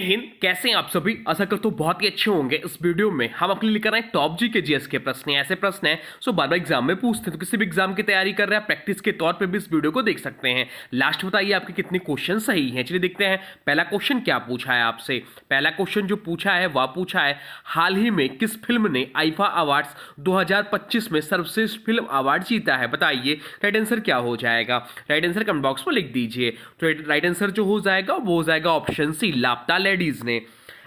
हिंद। कैसे हैं आप सभी? आशा करता हूं बहुत ही अच्छे होंगे। इस वीडियो में हम अपने लिए कर रहे हैं टॉप जी के जीएस के प्रश्न। ऐसे प्रश्न हैं सो बार बार एग्जाम में पूछते हैं, तो किसी भी एग्जाम की तैयारी कर रहे हैं प्रैक्टिस के तौर पे भी इस वीडियो को देख सकते हैं। लास्ट बताइए आपके कितने क्वेश्चन सही हैं। चलिए देखते हैं पहला क्वेश्चन क्या पूछा है आपसे। पहला क्वेश्चन जो पूछा है वह पूछा है, हाल ही में किस फिल्म ने आईफा अवार्ड्स 2025 में सर्वश्रेष्ठ फिल्म अवार्ड जीता है? बताइए राइट आंसर क्या हो जाएगा। राइट आंसर कमेंट बॉक्स में लिख दीजिए। तो राइट आंसर जो हो जाएगा वो हो जाएगा ऑप्शन सी, लापता लेडीज ने।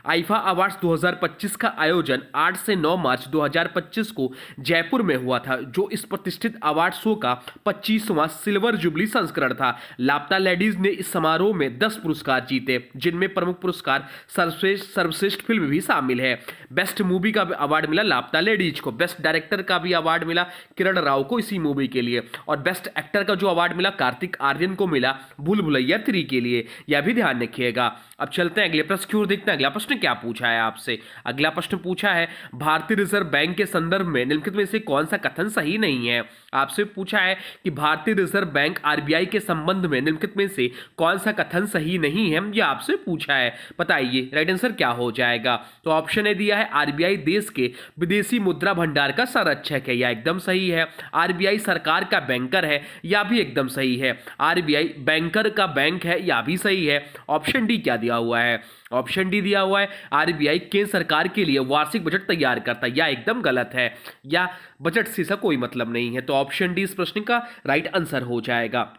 आईफा अवार्ड्स 2025 का आयोजन 8 से 9 मार्च 2025 को जयपुर में हुआ था, जो इस प्रतिष्ठित अवार्ड शो का 25वां सिल्वर जुबली संस्करण था। लापता लेडीज ने इस समारोह में 10 पुरस्कार जीते, जिनमें प्रमुख पुरस्कार सर्वश्रेष्ठ फिल्म भी शामिल है। बेस्ट मूवी का अवार्ड मिला लापता लेडीज को। बेस्ट डायरेक्टर का भी अवार्ड मिला किरण राव को इसी मूवी के लिए, और बेस्ट एक्टर का जो अवार्ड मिला कार्तिक आर्यन को मिला भूल भुलैया 3 के लिए। यह भी ध्यान रखिएगा। अब चलते हैं अगले प्रश्न की ओर, देखते हैं अगला प्रश्न क्या पूछा है आपसे। अगला प्रश्न पूछा है, भारतीय रिजर्व बैंक के संदर्भ में निम्नलिखित में से कौन सा कथन सही नहीं है? आपसे पूछा है कि भारतीय रिजर्व बैंक आरबीआई के संबंध में निम्नलिखित में से कौन सा कथन सही नहीं है, यह आपसे पूछा है। बताइए राइट आंसर क्या हो जाएगा। तो ऑप्शन ए दिया है, आरबीआई देश के विदेशी मुद्रा भंडार का संरक्षक है, यह एकदम सही है। आरबीआई सरकार का बैंकर है, यह भी एकदम सही है। आरबीआई बैंकर का बैंक है, यह भी सही है। ऑप्शन डी क्या दिया हुआ है? ऑप्शन डी दिया हुआ है, आरबीआई केंद्र सरकार के लिए वार्षिक बजट तैयार करता है, यह एकदम गलत है। या बजट से इसका कोई मतलब नहीं है। तो ऑप्शन डी इस प्रश्न का राइट आंसर हो जाएगा।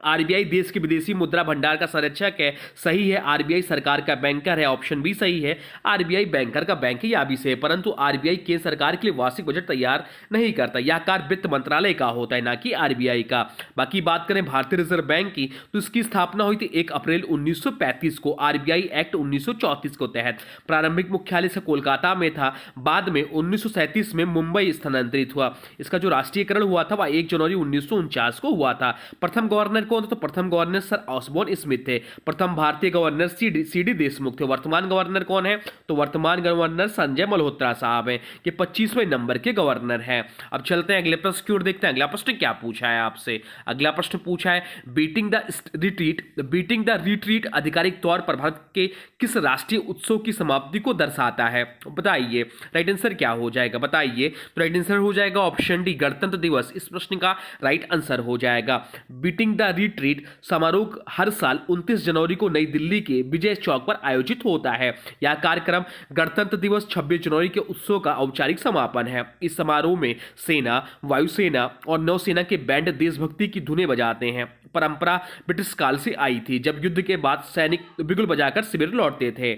आरबीआई देश के विदेशी मुद्रा भंडार का संरक्षक है, सही है। आरबीआई सरकार का बैंकर है, ऑप्शन भी सही है। आरबीआई बैंकर का बैंक है, यह भी सही है। परंतु आरबीआई केंद्र सरकार के लिए वार्षिक बजट तैयार नहीं करता, यह कार्य वित्त मंत्रालय का होता है, ना कि आरबीआई का। बाकी बात करें भारतीय रिजर्व बैंक की, तो इसकी स्थापना हुई थी 1 अप्रैल 1935 को आरबीआई एक्ट 1934 के तहत। प्रारंभिक मुख्यालय से कोलकाता में था, बाद में 1937 में मुंबई स्थानांतरित हुआ। इसका जो राष्ट्रीयकरण हुआ था वह 1 जनवरी 1949 को हुआ था। प्रथम गवर्नर कौन थे? तो प्रथम गवर्नर सर ऑसबोर्न स्मिथ थे। प्रथम भारतीय गवर्नर सीडी देशमुख थे। वर्तमान गवर्नर कौन है? तो वर्तमान गवर्नर संजय मल्होत्रा साहब हैं, कि 25वें नंबर के गवर्नर हैं। अब चलते हैं अगले प्रश्न की ओर, देखते हैं अगला प्रश्न क्या पूछा है आपसे। अगला प्रश्न पूछा है, बीटिंग द रिट्रीट आधिकारिक तौर पर भारत के किस राष्ट्रीय उत्सव की समाप्ति को दर्शाता है? बताइए राइट आंसर क्या हो जाएगा। बताइए। तो राइट आंसर हो जाएगा ऑप्शन डी, गणतंत्र दिवस। इस प्रश्न का राइट आंसर हो जाएगा। बीटिंग द रिट्रीट समारोह हर साल 29 जनवरी को नई दिल्ली के विजय चौक पर आयोजित होता है। यह कार्यक्रम गणतंत्र दिवस 26 जनवरी के उत्सव का औपचारिक समापन है। इस समारोह में सेना, वायुसेना और नौसेना के बैंड देशभक्ति की धुनें बजाते हैं। परंपरा ब्रिटिश काल से आई थी, जब युद्ध के बाद सैनिक बिगुल बजाकर शिविर लौटते थे।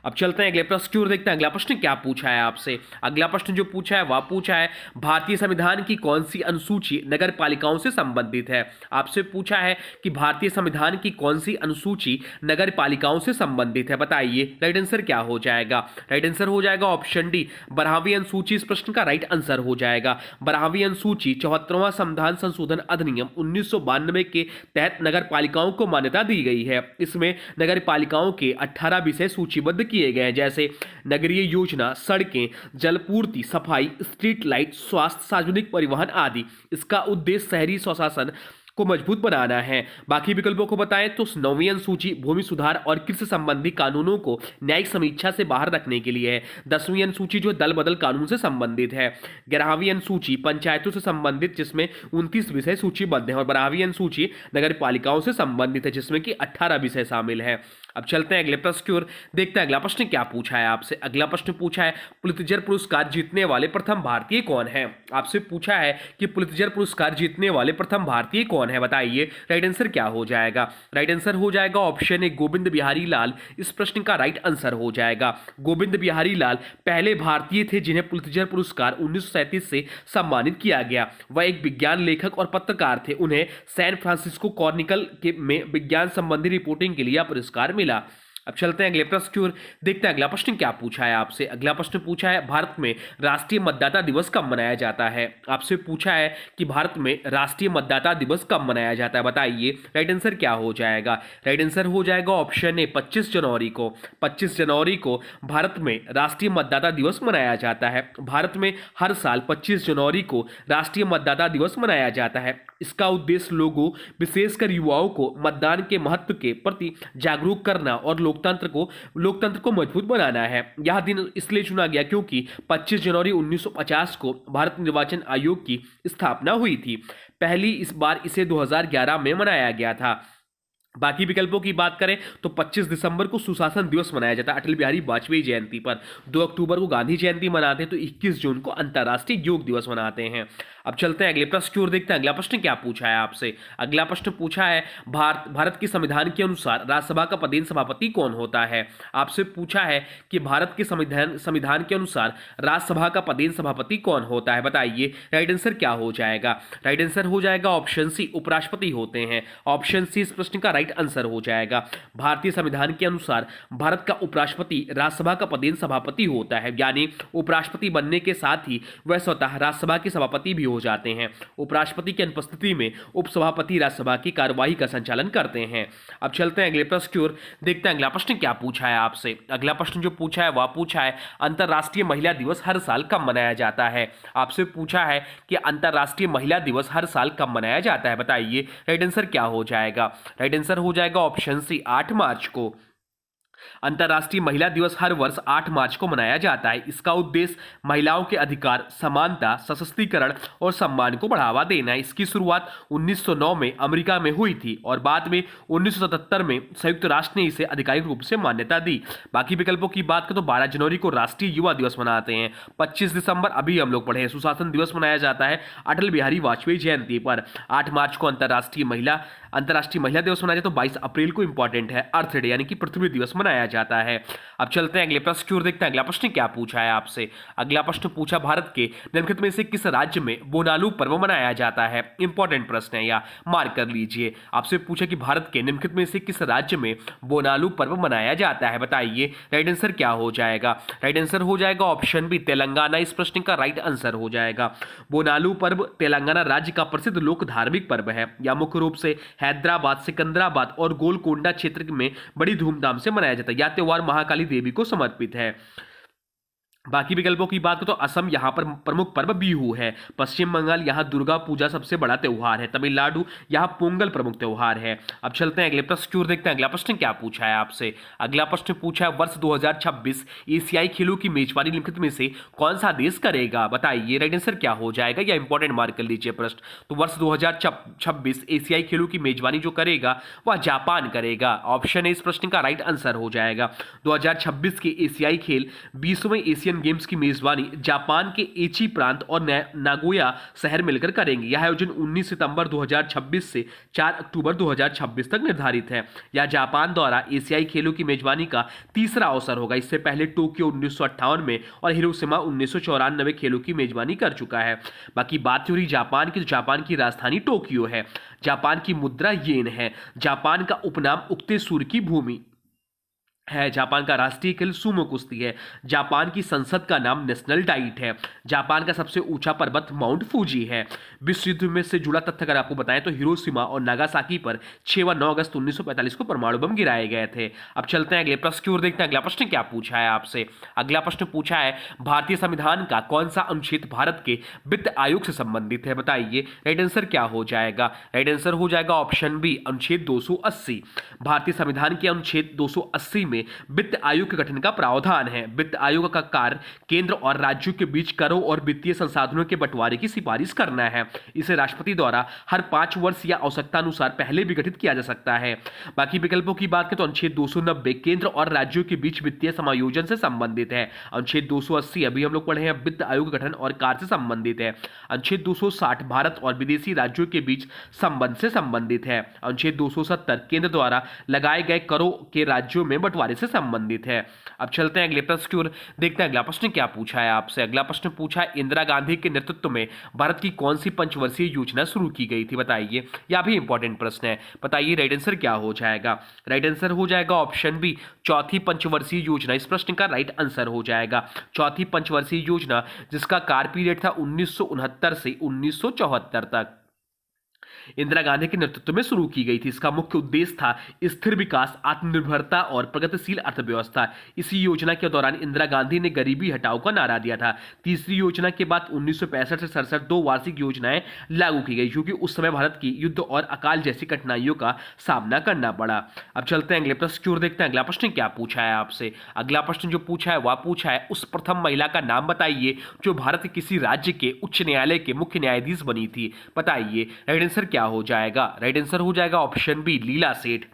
अब चलते हैं अगले प्रश्न की ओर, देखते हैं अगला प्रश्न क्या पूछा है आपसे। अगला प्रश्न जो पूछा है वह पूछा है, भारतीय संविधान की कौन सी अनुसूची नगर पालिकाओं से संबंधित है? आपसे पूछा है कि भारतीय संविधान की कौन सी अनुसूची नगर पालिकाओं से संबंधित है। बताइए राइट आंसर क्या हो जाएगा। राइट आंसर हो जाएगा ऑप्शन डी, 12वीं अनुसूची। इस प्रश्न का राइट आंसर हो जाएगा। 12वीं अनुसूची 74वां संविधान संशोधन अधिनियम 1992 के तहत नगर पालिकाओं को मान्यता दी गई है। इसमें नगर पालिकाओं के 18 विषय सूचीबद्ध किए गए हैं, जैसे नगरीय योजना, सड़कें, जलपूर्ति, सफाई, स्ट्रीट लाइट, स्वास्थ्य, सार्वजनिक परिवहन आदि। इसका उद्देश्य शहरी स्वशासन को मजबूत बनाना है। बाकी विकल्पों को बताएं तो 9वीं अनुसूची भूमि सुधार और कृषि संबंधी कानूनों को न्यायिक समीक्षा से बाहर रखने के लिए है। 10वीं अनुसूची जो दल बदल कानून से संबंधित है। 11वीं अनुसूची पंचायतों से संबंधित, जिसमें 29 विषय सूचीबद्ध हैं, और 12वीं अनुसूची नगर पालिकाओं से संबंधित है, जिसमें कि 18 विषय शामिल है। अब चलते हैं अगले प्रश्न की ओर, देखते हैं अगला प्रश्न क्या पूछा है आपसे। अगला प्रश्न पूछा है, पुलित्जर पुरस्कार जीतने वाले प्रथम भारतीय कौन है? आपसे पूछा है कि पुलित्जर पुरस्कार जीतने वाले प्रथम भारतीय कौन है। बताइए राइट आंसर क्या हो जाएगा। राइट आंसर हो जाएगा ऑप्शन ए, गोविंद बिहारी लाल। इस प्रश्न का राइट आंसर हो जाएगा। गोविंद बिहारी लाल पहले भारतीय थे जिन्हें पुलित्जर पुरस्कार 1937 से सम्मानित किया गया। वह एक विज्ञान लेखक और पत्रकार थे। उन्हें सैन फ्रांसिस्को कॉर्निकल में विज्ञान संबंधी रिपोर्टिंग के लिए पुरस्कार मिला। अब चलते हैं अगले प्रश्न की ओर, देखते हैं अगला प्रश्न क्या पूछा है आपसे। अगला प्रश्न पूछा है, भारत में राष्ट्रीय मतदाता दिवस कब मनाया जाता है? आपसे पूछा है कि भारत में राष्ट्रीय मतदाता दिवस कब मनाया जाता है। बताइए राइट आंसर क्या हो जाएगा। राइट आंसर हो जाएगा ऑप्शन ए, 25 जनवरी को। 25 जनवरी को भारत में राष्ट्रीय मतदाता दिवस मनाया जाता है। भारत में हर साल 25 जनवरी को राष्ट्रीय मतदाता दिवस मनाया जाता है। इसका उद्देश्य लोगों, विशेषकर युवाओं को मतदान के महत्व के प्रति जागरूक करना और लोक लोकतंत्र को मजबूत बनाना है। यह दिन इसलिए चुना गया क्योंकि 25 जनवरी 1950 को भारत निर्वाचन आयोग की स्थापना हुई थी। पहली इस बार इसे 2011 में मनाया गया था। बाकी विकल्पों की बात करें तो 25 दिसंबर को सुशासन दिवस मनाया जाता है अटल बिहारी वाजपेयी जयंती पर, 2 अक्टूबर को गांधी जयंती मनाते हैं, तो 21 जून को अंतर्राष्ट्रीय योग दिवस मनाते हैं। अब चलते हैं अगले प्रश्न की ओर, देखते हैं अगला प्रश्न क्या पूछा है आपसे। अगला प्रश्न पूछा है भारत के संविधान के अनुसार राज्यसभा का पदेन सभापति कौन होता है। आपसे पूछा है कि भारत के संविधान के अनुसार राज्यसभा का पदेन सभापति कौन होता है, बताइए राइट आंसर क्या हो जाएगा। राइट आंसर हो जाएगा ऑप्शन सी, उपराष्ट्रपति होते हैं। ऑप्शन सी इस प्रश्न का राइट आंसर हो जाएगा। भारतीय संविधान के अनुसार भारत का उपराष्ट्रपति राज्यसभा का पदेन सभापति होता है, यानी उपराष्ट्रपति बनने के साथ ही वह स्वतः राज्यसभा के सभापति भी हो जाते हैं। उपराष्ट्रपति की अनुपस्थिति में उपसभापति राज्यसभा की कार्यवाही का संचालन करते हैं। अब चलते हैं अगले प्रश्न की ओर, देखते हैं अगला प्रश्न क्या पूछा है आपसे। अगला प्रश्न जो पूछा है वह पूछा है अंतर्राष्ट्रीय महिला दिवस हर साल कब मनाया जाता है। आपसे पूछा है कि अंतर्राष्ट्रीय महिला दिवस हर साल कब मनाया जाता है, बताइए राइट आंसर क्या हो जाएगा। राइट आंसर हो जाएगा ऑप्शन सी, 8 मार्च को। अंतर्राष्ट्रीय महिला दिवस हर वर्ष 8 मार्च को मनाया जाता है। इसका उद्देश्य महिलाओं के अधिकार, समानता, सशक्तिकरण और सम्मान को बढ़ावा देना है। इसकी शुरुआत 1909 में अमेरिका में हुई थी और बाद में 1977 में संयुक्त राष्ट्र ने इसे आधिकारिक रूप से मान्यता दी। बाकी विकल्पों की बात करें तो 12 जनवरी को राष्ट्रीय युवा दिवस मनाते हैं। 25 दिसंबर अभी हम लोग पढ़े हैं सुशासन दिवस मनाया जाता है अटल बिहारी वाजपेयी जयंती पर। 8 मार्च को अंतर्राष्ट्रीय महिला दिवस मनाया जाता है। तो 22 अप्रैल को इंपॉर्टेंट है, अर्थ डे यानी कि पृथ्वी दिवस मनाया जाता है। अब चलते हैं अगले प्रश्न की ओर, देखते हैं अगला प्रश्न क्या पूछा है आपसे। अगला प्रश्न पूछा भारत के निम्नलिखित में से किस राज्य में बोनालू पर्व मनाया जाता है। इंपॉर्टेंट प्रश्न है, या मार्क कर लीजिए। आपसे पूछा कि भारत के निम्नलिखित में से किस राज्य में बोनालू पर्व मनाया जाता है, बताइए राइट आंसर क्या हो जाएगा। राइट आंसर हो जाएगा ऑप्शन बी, तेलंगाना इस प्रश्न का राइट आंसर हो जाएगा। बोनालू पर्व तेलंगाना राज्य का प्रसिद्ध लोक धार्मिक पर्व है। यह मुख्य रूप से हैदराबाद, सिकंदराबाद और गोलकोंडा क्षेत्र में बड़ी धूमधाम से मनाया जाता है। यह त्योहार महाकाली देवी को समर्पित है। बाकी विकल्पों की बात करें तो असम यहाँ पर प्रमुख पर्व बिहू है। पश्चिम बंगाल यहाँ दुर्गा पूजा सबसे बड़ा त्योहार है। तमिलनाडु यहाँ पोंगल प्रमुख त्योहार है। अब चलते हैं अगले प्रश्न की ओर, देखते हैं अगला प्रश्न क्या पूछा है आपसे। अगला प्रश्न पूछा है वर्ष 2026 एशियाई खेलों की मेजबानी निम्नलिखित में से कौन सा देश करेगा, बताइए राइट आंसर क्या हो जाएगा, या इंपॉर्टेंट मार्क कर लीजिए प्रश्न। तो वर्ष 2026 एशियाई खेलों की मेजबानी जो करेगा वह जापान करेगा। ऑप्शन ए इस प्रश्न का राइट आंसर हो जाएगा। 2026 के एशियाई खेल 20वें एशियन गेम्स की मेजबानी जापान के एची प्रांत और नागोया शहर मिलकर करेंगे। यह आयोजन 19 सितंबर 2026 से 4 अक्टूबर 2026 तक निर्धारित है। यह जापान द्वारा एशियाई खेलों की मेजबानी का तीसरा अवसर होगा। इससे पहले टोक्यो 1958 में और हिरोशिमा 1994 खेलों की मेजबानी कर चुका है। बाकी बात हो रही जापान की, तो जापान की राजधानी टोक्यो है। जापान की मुद्रा येन है। जापान का उपनाम उगते सूर्य की भूमि है। जापान का राष्ट्रीय खेल सुमो कुश्ती है। जापान की संसद का नाम नेशनल डाइट है। जापान का सबसे ऊंचा पर्वत माउंट फूजी है। विश्व युद्ध में से जुड़ा तथ्य अगर आपको बताएं तो हिरोशिमा और नागासाकी पर 6 व 9 अगस्त 1945 को परमाणु बम गिराए गए थे। अब चलते हैं अगले प्रश्न की ओर, देखते हैं अगला प्रश्न क्या पूछा है आपसे। अगला प्रश्न पूछा है भारतीय संविधान का कौन सा अनुच्छेद भारत के वित्त आयोग से संबंधित है, बताइए राइट आंसर क्या हो जाएगा। राइट आंसर हो जाएगा ऑप्शन बी, अनुच्छेद 280। भारतीय संविधान के अनुच्छेद 280 में वित्त आयोग के गठन का प्रावधान है। वित्त आयोग का कार्य केंद्र और राज्यों के बीच करों और वित्तीय संसाधनों के बंटवारे की सिफारिश करना है। इसे राष्ट्रपति द्वारा हर 5 वर्ष या आवश्यकता अनुसार पहले भी गठित किया जा सकता है। बाकी विकल्पों की बात करें तो अनुच्छेद 290 केंद्र और राज्यों के बीच वित्तीय समायोजन से संबंधित है। अनुच्छेद 280 अभी हम लोग पढ़े हैं वित्त आयोग गठन और कार्य से संबंधित है। अनुच्छेद 260 भारत और विदेशी राज्यों के बीच संबंध से संबंधित है। अनुच्छेद 270 केंद्र द्वारा लगाए गए करों के राज्यों में बंटवारे से संबंधित है। अब चलते हैं अगले प्रश्न की ओर, देखते हैं अगला प्रश्न क्या पूछा है आपसे। अगला प्रश्न पूछा है इंदिरा गांधी के नेतृत्व में भारत की कौन सी पंचवर्षीय योजना शुरू की गई थी, बताइए। यह भी इंपॉर्टेंट प्रश्न है, बताइए राइट आंसर क्या हो जाएगा। राइट आंसर हो जाएगा ऑप्शन बी, चौथी पंचवर्षीय योजना इस प्रश्न का राइट आंसर हो जाएगा। चौथी पंचवर्षीय योजना जिसका कार्य पीरियड था 1969 से 1974 तक। इंदिरा गांधी के नेतृत्व में शुरू की गई थी। इसका मुख्य उद्देश्य था स्थिर विकास, आत्मनिर्भरता और प्रगतिशील अर्थव्यवस्था। इसी योजना के दौरान इंदिरा गांधी ने गरीबी हटाओ का नारा दिया था। तीसरी योजना के बाद 1965 से 67 दो वार्षिक योजनाएं लागू की गई, क्योंकि उस समय भारत की युद्ध और अकाल जैसी कठिनाइयों का सामना करना पड़ा। अब चलते हैं अगले प्रश्न की ओर, देखते हैं अगला प्रश्न क्या पूछा है आपसे। अगला प्रश्न जो पूछा है वह पूछा है, उस प्रथम महिला का नाम बताइए जो भारत के किसी राज्य के उच्च न्यायालय के मुख्य न्यायाधीश बनी थी। बताइए। राइट आंसर क्या हो जाएगा? राइट आंसर हो जाएगा ऑप्शन बी, लीला सेठ।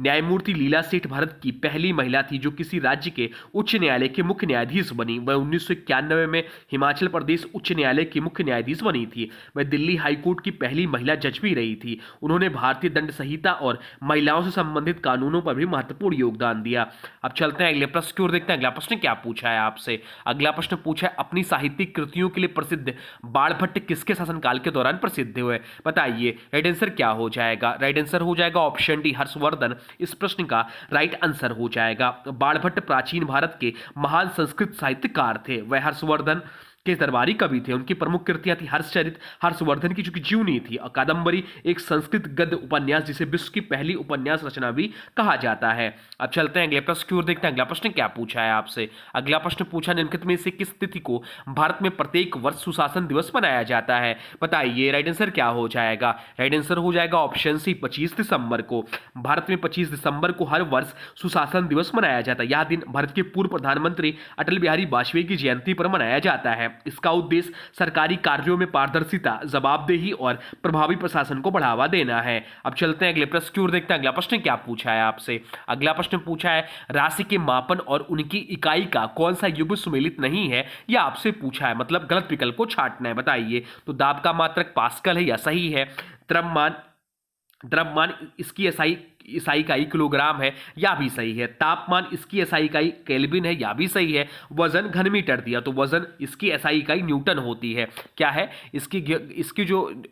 न्यायमूर्ति लीला सेठ भारत की पहली महिला थी जो किसी राज्य के उच्च न्यायालय के मुख्य न्यायाधीश बनी। वह 1991 में हिमाचल प्रदेश उच्च न्यायालय की मुख्य न्यायाधीश बनी थी। वह दिल्ली हाईकोर्ट की पहली महिला जज भी रही थी। उन्होंने भारतीय दंड संहिता और महिलाओं से संबंधित कानूनों पर भी महत्वपूर्ण योगदान दिया। अब चलते हैं अगले प्रश्न की ओर, देखते हैं अगला प्रश्न क्या पूछा है आपसे। अगला प्रश्न पूछा है, अपनी साहित्यिक कृतियों के लिए प्रसिद्ध बाणभट्ट किसके शासनकाल के दौरान प्रसिद्ध हुए? बताइए। राइट आंसर क्या हो जाएगा? राइट आंसर हो जाएगा ऑप्शन डी, हर्षवर्धन। इस प्रश्न का राइट आंसर हो जाएगा। बाणभट्ट प्राचीन भारत के महान संस्कृत साहित्यकार थे। वह हर्षवर्धन के दरबारी कवि थे। उनकी प्रमुख कृतियां थी हर्षचरित, हर्षवर्धन की चूंकि जीवनी थी, और कादम्बरी एक संस्कृत गद्य उपन्यास जिसे विश्व की पहली उपन्यास रचना भी कहा जाता है। अब चलते हैं अगले प्रश्न की ओर, देखते हैं अगला प्रश्न क्या पूछा है आपसे। अगला प्रश्न पूछा, निम्नलिखित में से किस तिथि को भारत में प्रत्येक वर्ष सुशासन दिवस मनाया जाता है? बताइए। राइट आंसर क्या हो जाएगा? राइट आंसर हो जाएगा ऑप्शन सी, 25 दिसंबर को। भारत में 25 दिसंबर को हर वर्ष सुशासन दिवस मनाया जाता है। यह दिन भारत के पूर्व प्रधानमंत्री अटल बिहारी वाजपेयी की जयंती पर मनाया जाता है। इसका उद्देश्य सरकारी कार्यों में पारदर्शिता, जवाबदेही और प्रभावी प्रशासन को बढ़ावा देना है। अब चलते हैं अगले प्रश्न की ओर, देखते हैं अगला प्रश्न क्या पूछा है आपसे। अगला प्रश्न पूछा है, राशि के मापन और उनकी इकाई का कौन सा युग्म सुमेलित नहीं है? यह आपसे पूछा है, मतलब गलत विकल्प को छांटना है। बताइए। तो दाब का मात्रक पास्कल है या सही है? द्रव्यमान इसकी ईसाई इकाई किलोग्राम है, या भी सही है। तापमान इसकी एसआई इकाई केल्विन है, या भी सही है। वजन घन मीटर दिया, तो वजन इसकी एसआई इकाई न्यूटन होती है। क्या है? इसकी जो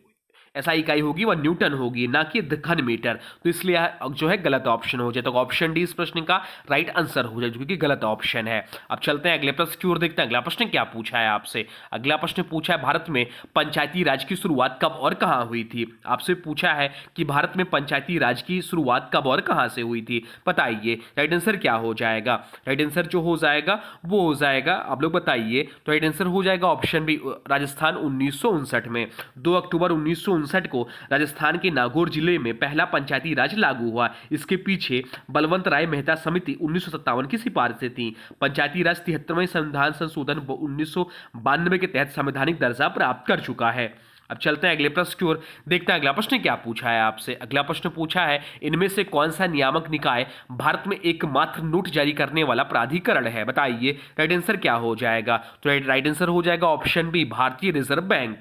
एसआई इकाई होगी वह न्यूटन होगी, ना कि घन मीटर। तो इसलिए जो है गलत ऑप्शन हो जाए, तो ऑप्शन डी इस प्रश्न का राइट आंसर हो जाए, जो कि गलत ऑप्शन है। अब चलते हैं अगले प्रश्न की ओर, देखते हैं अगला प्रश्न क्या पूछा है आपसे। अगला प्रश्न पूछा है, भारत में पंचायती राज की शुरुआत कब और कहां हुई थी? आपसे पूछा है कि भारत में पंचायती राज की शुरुआत कब और कहां से हुई थी। बताइए। राइट आंसर क्या हो जाएगा? राइट आंसर जो हो जाएगा वो हो जाएगा, आप लोग बताइए। तो राइट आंसर हो जाएगा ऑप्शन बी, राजस्थान 1959 में। 2 अक्टूबर 1959 को राजस्थान के नागौर जिले में पहला पंचायती राज लागू हुआ। इसके पीछे बलवंत राय मेहता समिति 1957 की सिफारिशें थीं। पंचायती राज 73वें संविधान संशोधन 1992 के तहत संवैधानिक दर्जा प्राप्त कर चुका है। अब चलते हैं अगले प्रश्न की ओर, देखते हैं अगला प्रश्न क्या पूछा है आपसे। अगला प्रश्न पूछा है, इनमें से कौन सा नियामक निकाय भारत में एकमात्र नोट जारी करने वाला प्राधिकरण है? बताइए। राइट आंसर क्या हो जाएगा? तो राइट आंसर हो जाएगा ऑप्शन बी, भारतीय रिजर्व बैंक।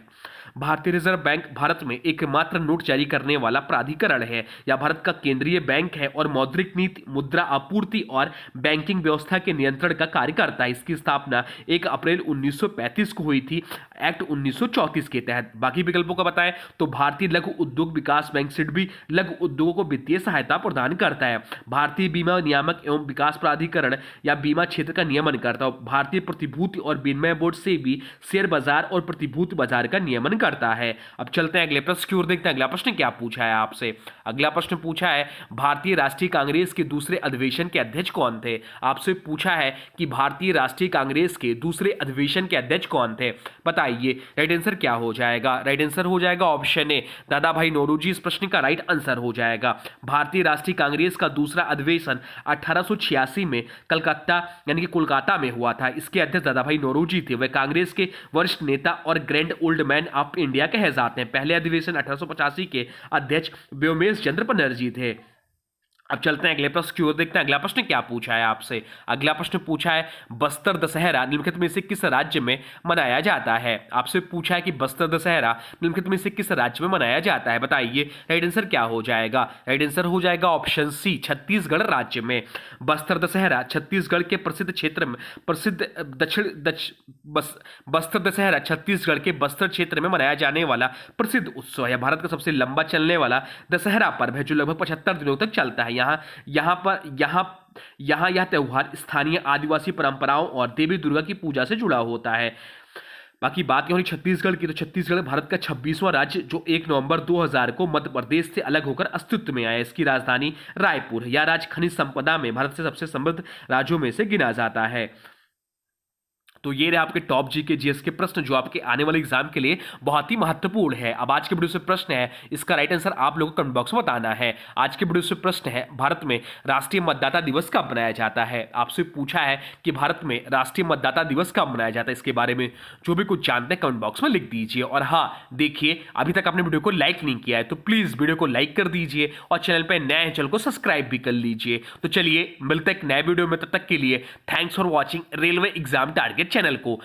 भारतीय रिजर्व बैंक भारत में एकमात्र नोट जारी करने वाला प्राधिकरण है। यह भारत का केंद्रीय बैंक है और मौद्रिक नीति, मुद्रा आपूर्ति और बैंकिंग व्यवस्था के नियंत्रण का कार्य करता है। इसकी स्थापना 1 अप्रैल 1935 को हुई थी, एक्ट 1934 के तहत। बाकी विकल्पों का बताएं तो भारतीय लघु उद्योग विकास बैंक सिडबी लघु उद्योगों को वित्तीय सहायता प्रदान करता है। भारतीय बीमा नियामक एवं विकास प्राधिकरण या बीमा क्षेत्र का नियमन करता है। भारतीय प्रतिभूति और विनिमय बोर्ड से भी शेयर बाजार और प्रतिभूति बाजार का नियमन करता है। अब चलते हैं अगले प्रश्न की ओर, देखते हैं अगला प्रश्न क्या पूछा है आपसे। अगला प्रश्न पूछा है, भारतीय राष्ट्रीय कांग्रेस के दूसरे अधिवेशन के अध्यक्ष कौन थे? आपसे पूछा है कि भारतीय राष्ट्रीय कांग्रेस के दूसरे अधिवेशन के अध्यक्ष कौन थे? बताइए। राइट आंसर क्या हो जाएगा? राइट आंसर हो जाएगा ऑप्शन ए, दादा भाई नौरोजी। इस प्रश्न का राइट आंसर हो जाएगा। भारतीय राष्ट्रीय कांग्रेस का दूसरा अधिवेशन 1886 में कलकत्ता यानी कि कोलकाता में हुआ था। इसके अध्यक्ष दादा भाई नौरोजी थे। वह कांग्रेस के वरिष्ठ नेता और grand old man of India कहे जाते हैं। पहले अधिवेशन 1885 के अध्यक्ष व्योमेश चंद्र बनर्जी थे। अब चलते हैं अगले प्रश्न की ओर, देखते हैं अगला प्रश्न क्या पूछा है आपसे। अगला प्रश्न पूछा है, बस्तर दशहरा निम्नलिखित में से किस राज्य में मनाया जाता है? आपसे पूछा है कि बस्तर दशहरा निम्नलिखित में से किस राज्य में मनाया जाता है? बताइए। राइट आंसर क्या हो जाएगा? राइट आंसर हो जाएगा ऑप्शन सी, छत्तीसगढ़ राज्य में। बस्तर दशहरा छत्तीसगढ़ के प्रसिद्ध क्षेत्र में बस्तर दशहरा छत्तीसगढ़ के बस्तर क्षेत्र में मनाया जाने वाला प्रसिद्ध उत्सव है। भारत का सबसे लंबा चलने वाला दशहरा पर्व है, जो लगभग 75 दिनों तक चलता है। यहाँ यह त्योहार स्थानीय आदिवासी परंपराओं और देवी दुर्गा की पूजा से जुड़ा होता है। बाकी बात हो रही छत्तीसगढ़ की, तो छत्तीसगढ़ भारत का 26वां राज्य जो 1 नवंबर 2000 को मध्य प्रदेश से अलग होकर अस्तित्व में आया। इसकी राजधानी रायपुर है। यह राज्य खनिज संपदा में भारत से सबसे समृद्ध राज्यों में से गिना जाता है। तो ये रहे आपके टॉप जी के जीएस के प्रश्न जो आपके आने वाले एग्जाम के लिए बहुत ही महत्वपूर्ण है। अब आज के वीडियो से प्रश्न है, इसका राइट आंसर आप लोगों को कमेंट बॉक्स में बताना है। आज के वीडियो से प्रश्न है, भारत में राष्ट्रीय मतदाता दिवस कब मनाया जाता है। आपसे पूछा है कि भारत में राष्ट्रीय मतदाता दिवस कब मनाया जाता है। इसके बारे में जो भी कुछ जानते हैं कमेंट बॉक्स में लिख दीजिए। और हाँ, देखिए अभी तक आपने वीडियो को लाइक नहीं किया है तो प्लीज वीडियो को लाइक कर दीजिए और चैनल पर नए हैं चैनल को सब्सक्राइब भी कर लीजिए। तो चलिए मिलते हैं एक नए वीडियो में, तब तक के लिए thanks for watching railway exam target channel को।